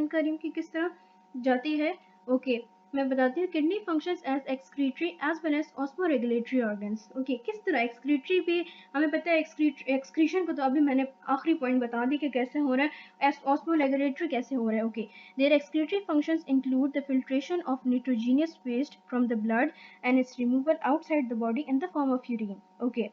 करीम की किस तरह जाती है। ओके मैं बताती हूँ kidney functions as excretory as well as osmoregulatory organs. Okay किस तरह एक्सक्रीटरी भी हमें पता है, एक्सक्रीशन को तो अभी मैंने आखिरी पॉइंट बता दी कि कैसे हो रहा है, ऑस्मोरेगुलेटरी कैसे हो रहा है। Okay there excretory functions include the filtration of nitrogenous waste from the blood and its removal outside the body in the form of urine. Okay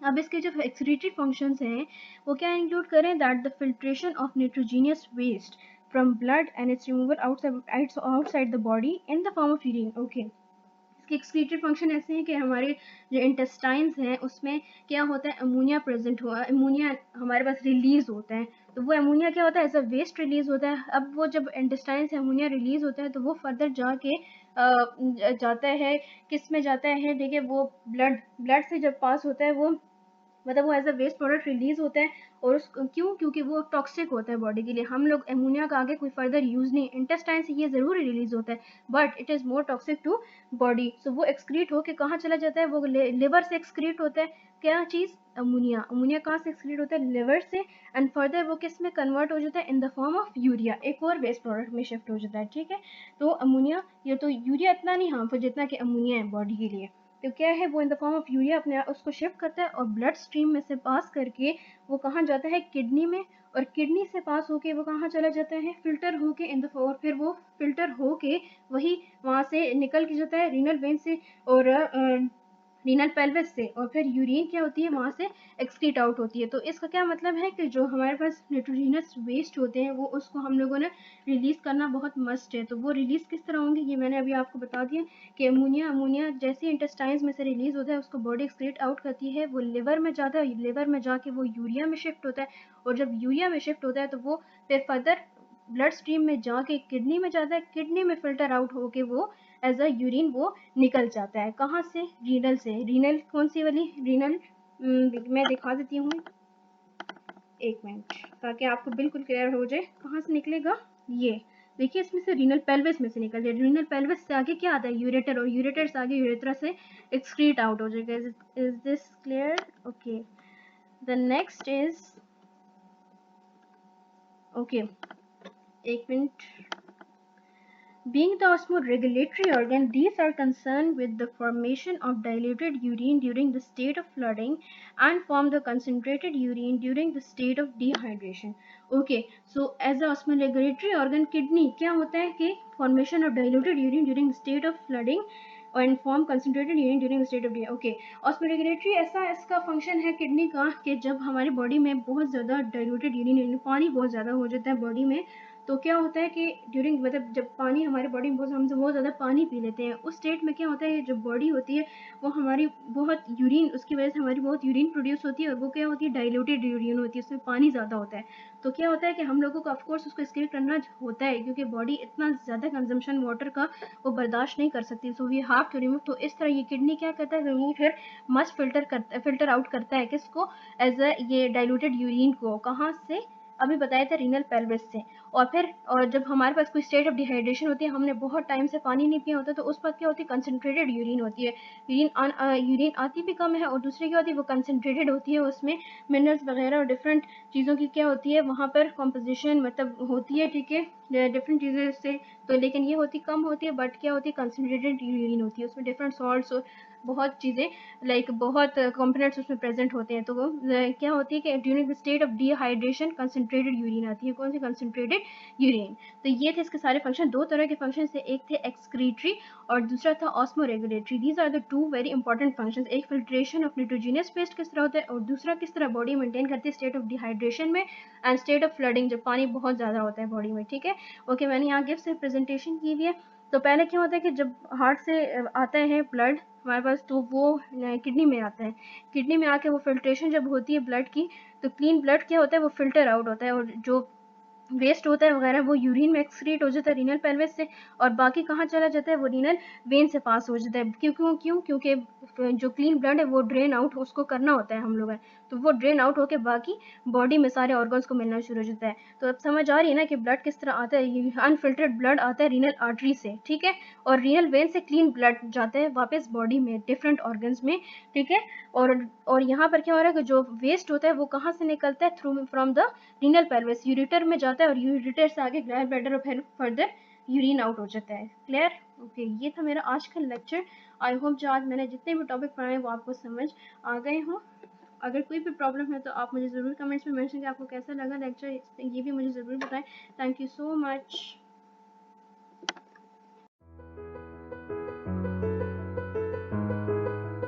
अब इसके जो एक्सक्रीटरी फंक्शंस हैं वो क्या इंक्लूड करें, that the filtration of nitrogenous waste from blood and its removal outside the body in the form of urine. Okay इसके excretory function ऐसे हैं कि हमारे जो इंटेस्टाइन्स हैं उसमें क्या होता है, अमोनिया प्रेजेंट हुआ, अमोनिया हमारे पास रिलीज होता है, तो वो अमोनिया क्या होता है, एज अ वेस्ट रिलीज होता है। अब वो जब इंटेस्टाइन से अमोनिया रिलीज होता है तो वो फर्दर जाके जाता है, किस में जाता है, देखिए वो ब्लड से जब पास होता है वो मतलब वो as a waste product release होता है। और क्यों, क्योंकि वो टॉक्सिक होता है बॉडी के लिए। हम लोग अमोनिया का आगे कोई फर्दर यूज नहीं, इंटेस्टाइन से ये जरूर रिलीज होता है but it is more toxic to body. So वो एक्सक्रीट होके कहाँ चला जाता है, वो लिवर से एक्सक्रीट होता है। क्या चीज, अमोनिया। अमोनिया कहाँ से एक्सक्रीट होता है, लिवर से, एंड फर्दर वो किस में कन्वर्ट हो जाता है, इन द फॉर्म ऑफ यूरिया, एक और वेस्ट प्रोडक्ट में शिफ्ट हो जाता है। ठीक है तो अमोनिया, ये तो यूरिया इतना नहीं हार्मफुल जितना कि अमोनिया है बॉडी के लिए। तो क्या है, वो इन द फॉर्म ऑफ यूरिया अपने उसको शिफ्ट करता है और ब्लड स्ट्रीम में से पास करके वो कहाँ जाता है, किडनी में, और किडनी से पास होके वो कहाँ चला जाता है, फिल्टर होके इन द, और फिर वो फिल्टर होके वही वहाँ से निकल के जाता है रीनल वेन से और रीनल पेल्विस से, और फिर यूरिन क्या होती है वहाँ से एक्सक्रीट आउट होती है। तो इसका क्या मतलब है कि जो हमारे पास निट्रोजीनस वेस्ट होते हैं वो उसको हम लोगों ने रिलीज करना बहुत मस्ट है। तो वो रिलीज किस तरह होंगे ये मैंने अभी आपको बता दिया कि अमोनिया जैसे इंटेस्टाइन्स में से रिलीज होता है उसको बॉडी एक्सक्रीट आउट करती है, वो लिवर में जाता है, लिवर में जाके वो यूरिया में शिफ्ट होता है, और जब यूरिया में शिफ्ट होता है तो वो फिर फर्दर ब्लड स्ट्रीम में जाके किडनी में जाता है, किडनी में फिल्टर आउट होके वो एज अ यूरिन वो निकल जाता है। कहाँ से, रीनल से। रीनल कौन सी वाली, रीनल मैं दिखा देती हूँ एक मिनट ताकि आपको बिल्कुल क्लियर हो जाए कहाँ से निकलेगा। ये देखिए इसमें से रीनल पेल्विस में से निकल जाए, रीनल पेल्विस से आगे क्या आता है, यूरेटर, और यूरेटर से आगे यूरेथ्रा से एक्सक्रीट आउट हो जाएगा। Is this clear? Okay the next is, okay एक minute, being the osmoregulatory organ, these are concerned with the formation of diluted urine during the state of flooding and form the concentrated urine during the state of dehydration. Okay, so as the osmoregulatory organ, kidney क्या होता है कि formation of diluted urine during the state of flooding and form concentrated urine during the state of dehydration. Okay, osmoregulatory ऐसा इसका function है kidney का कि जब हमारी बॉडी में बहुत ज़्यादा डाइल्यूटेड यूरिन, पानी बहुत ज़्यादा हो जाता है बॉडी में, तो क्या होता है कि ड्यूरिंग मतलब जब पानी हमारे बॉडी में हम बहुत ज़्यादा पानी पी लेते हैं उस स्टेट में क्या होता है, जो बॉडी होती है वो हमारी बहुत यूरिन, उसकी वजह से हमारी बहुत यूरिन प्रोड्यूस होती है और वो क्या होती है, डाइल्यूटेड यूरिन होती है, उसमें पानी ज़्यादा होता है। तो क्या होता है कि हम लोगों को ऑफकोर्स उसको एक्सक्रीट करना होता है क्योंकि बॉडी इतना ज़्यादा कंजम्पशन वाटर का वो बर्दाश्त नहीं कर सकती, so we have to remove. तो इस तरह ये किडनी क्या करता है, रिमूव, फिर मस्ट फिल्टर आउट करता है किसको, एज अ ये डाइल्यूटेड यूरिन को, कहाँ से, अभी बताया था रीनल पेल्विस से। और जब हमारे पास कोई स्टेट ऑफ डिहाइड्रेशन होती है, हमने बहुत टाइम से पानी नहीं पिया होता, तो उस वक्त क्या होती है, कंसनट्रेटेड यूरिन होती है, यूरिन आती भी कम है, और दूसरी क्या होती है, वो कंसनट्रेटेड होती है, उसमें मिनरल्स वगैरह और डिफरेंट चीज़ों की क्या होती है वहाँ पर कॉम्पोजिशन मतलब होती है। ठीक है डिफरेंट चीज़ें से, तो लेकिन ये होती कम होती है, बट क्या होती है, कंसनट्रेटेड यूरिन होती है, उसमें डिफरेंट सॉल्ट्स और बहुत चीज़ें लाइक बहुत कंपोनेंट्स उसमें प्रेजेंट होते हैं। तो वो क्या होती है कि during the state of dehydration concentrated urine आती है, कौन सी, कंसनट्रेटेड यूरिन। तो ये थे इसके सारे फंक्शन, दो तरह के फंक्शन थे, एक थे एक्सक्रीटरी और दूसरा था osmoregulatory. These are the two very important functions, एक फिल्ट्रेशन ऑफ निट्रोजीनियस वेस्ट किस तरह होता है और दूसरा किस तरह बॉडी मेंटेन करती है स्टेट ऑफ डिहाइड्रेशन में एंड स्टेट ऑफ फ्लडिंग जब पानी बहुत ज़्यादा होता है बॉडी में। ठीक है ओके मैंने यहाँ गिफ्ट से प्रेजेंटेशन की हुई है। तो पहले क्या होता है कि जब हार्ट से आता है ब्लड हमारे पास तो वो किडनी में आता है, किडनी में आके वो फिल्ट्रेशन जब होती है ब्लड की तो क्लीन ब्लड क्या होता है वो फिल्टर आउट होता है और जो वेस्ट होता है वगैरह वो यूरिन में एक्सक्रीट हो जाता है रीनल पेल्विस से और बाकी कहाँ चला जाता है वो रीनल वेन से पास हो जाता है। क्योंकि जो क्लीन ब्लड है वो ड्रेन आउट उसको करना होता है हम लोगों तो वो ड्रेन आउट होके बाकी बॉडी में सारे ऑर्गन्स को मिलना शुरू हो जाता है। तो अब समझ आ रही है ना कि ब्लड किस तरह आता है, अनफिल्टर्ड ब्लड आता है रीनल आर्टरी से, ठीक है, और रीनल वेन से क्लीन ब्लड जाता है वापस बॉडी में डिफरेंट ऑर्गन्स में, ठीक है। और और यहाँ पर क्या हो रहा है कि जो वेस्ट होता है वो कहाँ से निकलता है, through from the renal pelvis, ureter में जाता है और यूरेटर से आगे ग्लैंड ब्लैडर और फिर फर्दर यूरिन आउट हो जाता है। क्लियर? ओके, ये था मेरा आज का लेक्चर। आई होप जो आज मैंने जितने भी टॉपिक पढ़ाए वो आपको समझ आ गए हों। अगर कोई भी प्रॉब्लम है तो आप मुझे ज़रूर कमेंट्स में मेंशन करें आपको कैसा लगा लेक्चर, ये भी मुझे ज़रूर बताएं। Thank you so much.